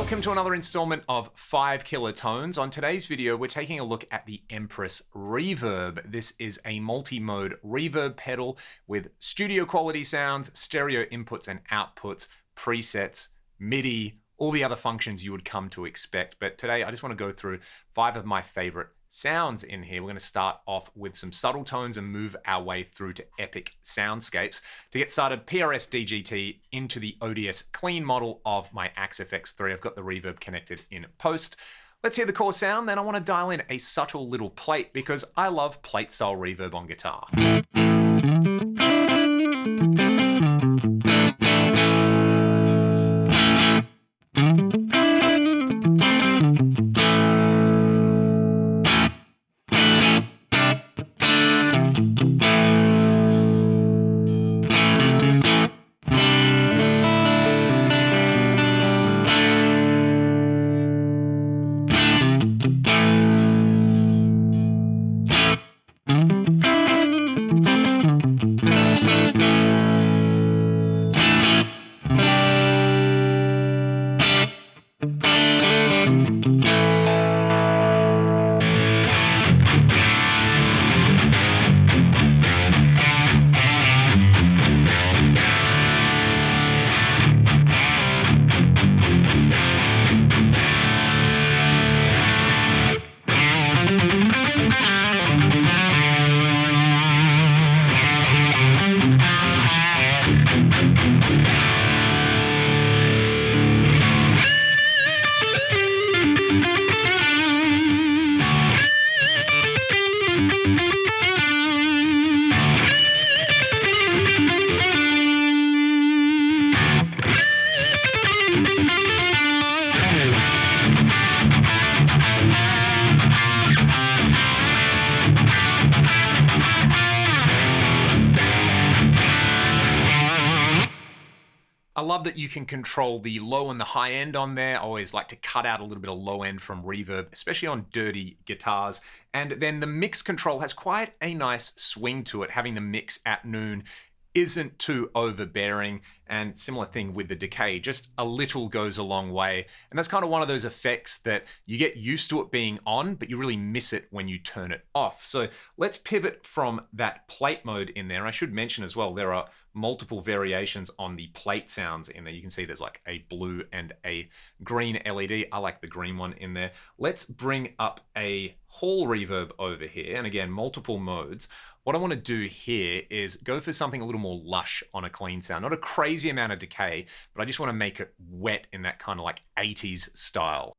Welcome to another installment of 5 Killer Tones. On today's video, we're taking a look at the Empress Reverb. This is a multi-mode reverb pedal with studio quality sounds, stereo inputs and outputs, presets, MIDI, all the other functions you would come to expect. But today, I just want to go through 5 of my favorite sounds in here. We're going to start off with some subtle tones and move our way through to epic soundscapes. To get started, PRS DGT into the ODS clean model of my Axe FX3. I've got the reverb connected in post. Let's hear the core sound. Then I want to dial in a subtle little plate because I love plate style reverb on guitar. I love that you can control the low and the high end on there. I always like to cut out a little bit of low end from reverb, especially on dirty guitars. And then the mix control has quite a nice swing to it. Having the mix at noon isn't too overbearing, and similar thing with the decay, just a little goes a long way. And that's kind of one of those effects that you get used to it being on, but you really miss it when you turn it off. So let's pivot from that plate mode in there. And I should mention as well, there are multiple variations on the plate sounds in there. You can see there's like a blue and a green LED. I like the green one in there. Let's bring up a hall reverb over here. And again, multiple modes. What I want to do here is go for something a little more lush on a clean sound. Not a crazy amount of decay, but I just want to make it wet in that kind of like 80s style.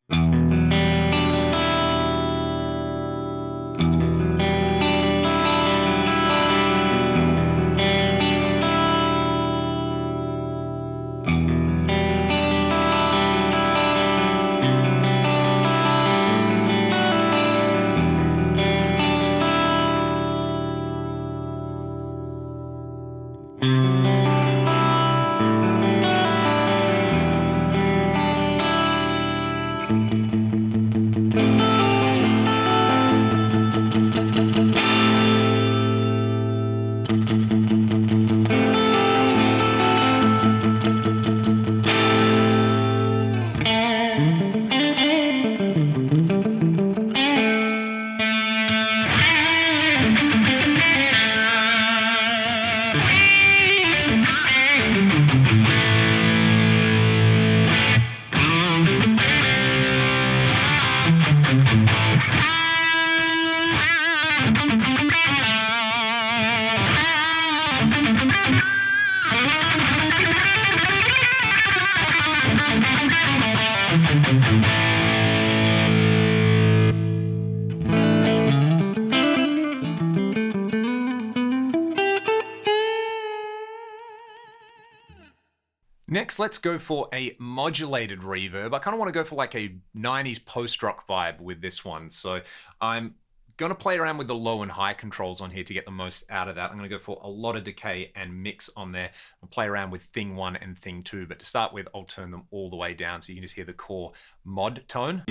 Next, let's go for a modulated reverb. I kind of want to go for like a 90s post-rock vibe with this one. So I'm going to play around with the low and high controls on here to get the most out of that. I'm going to go for a lot of decay and mix on there. I'll play around with thing 1 and thing 2, but to start with, I'll turn them all the way down so you can just hear the core mod tone.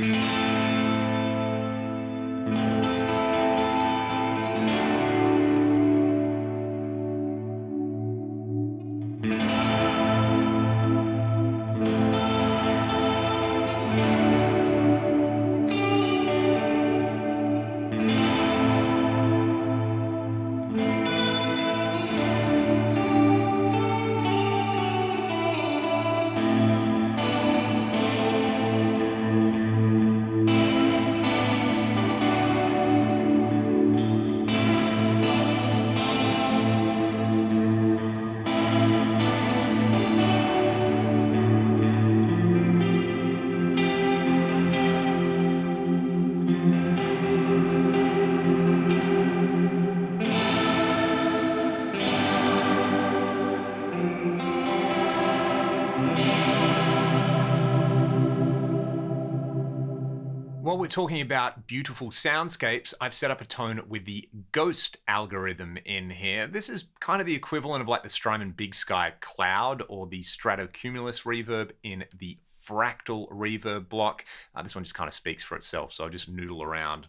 we're talking about beautiful soundscapes, I've set up a tone with the Ghost algorithm in here. This is kind of the equivalent of like the Strymon Big Sky Cloud or the Stratocumulus reverb in the Fractal reverb block. This one just kind of speaks for itself, so I'll just noodle around.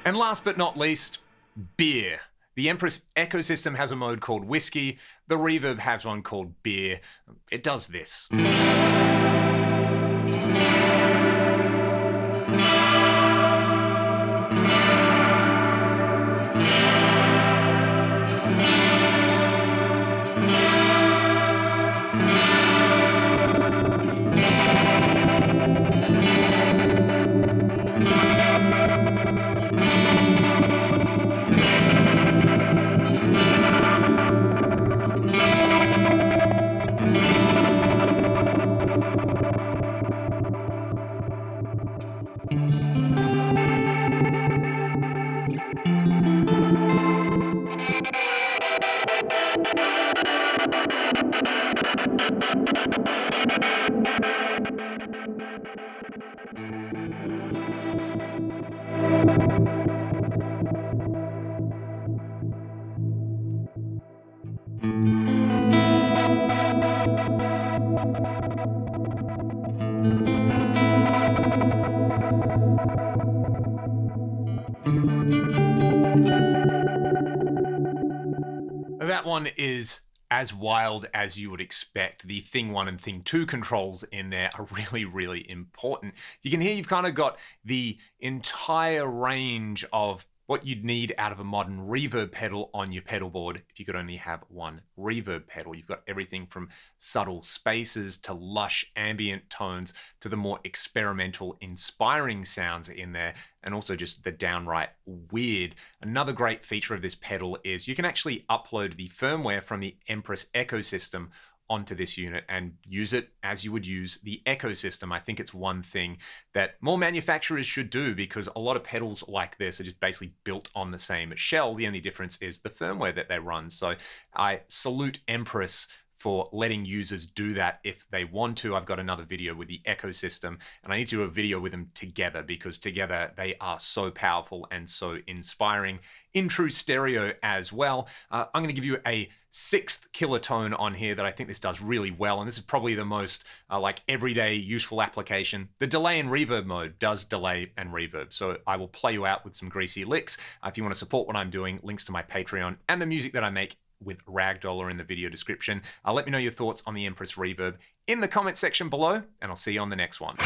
And last but not least, beer. The Empress ecosystem has a mode called whiskey. The Reverb has one called beer. It does this. That one is as wild as you would expect. The Thing 1 and Thing 2 controls in there are really, really important. You can hear you've kind of got the entire range of what you'd need out of a modern reverb pedal on your pedal board if you could only have one reverb pedal. You've got everything from subtle spaces to lush ambient tones to the more experimental, inspiring sounds in there, and also just the downright weird. Another great feature of this pedal is you can actually upload the firmware from the Empress ecosystem onto this unit and use it as you would use the ecosystem. I think it's one thing that more manufacturers should do, because a lot of pedals like this are just basically built on the same shell. The only difference is the firmware that they run. So I salute Empress for letting users do that if they want to. I've got another video with the ecosystem, and I need to do a video with them together because together they are so powerful and so inspiring in true stereo as well. I'm going to give you a sixth killer tone on here that I think this does really well, and this is probably the most like everyday useful application. The delay and reverb mode does delay and reverb, so I will play you out with some greasy licks. If you want to support what I'm doing, links to my Patreon and the music that I make with Ragdoller in the video description. Let me know your thoughts on the Empress Reverb in the comment section below, and I'll see you on the next one.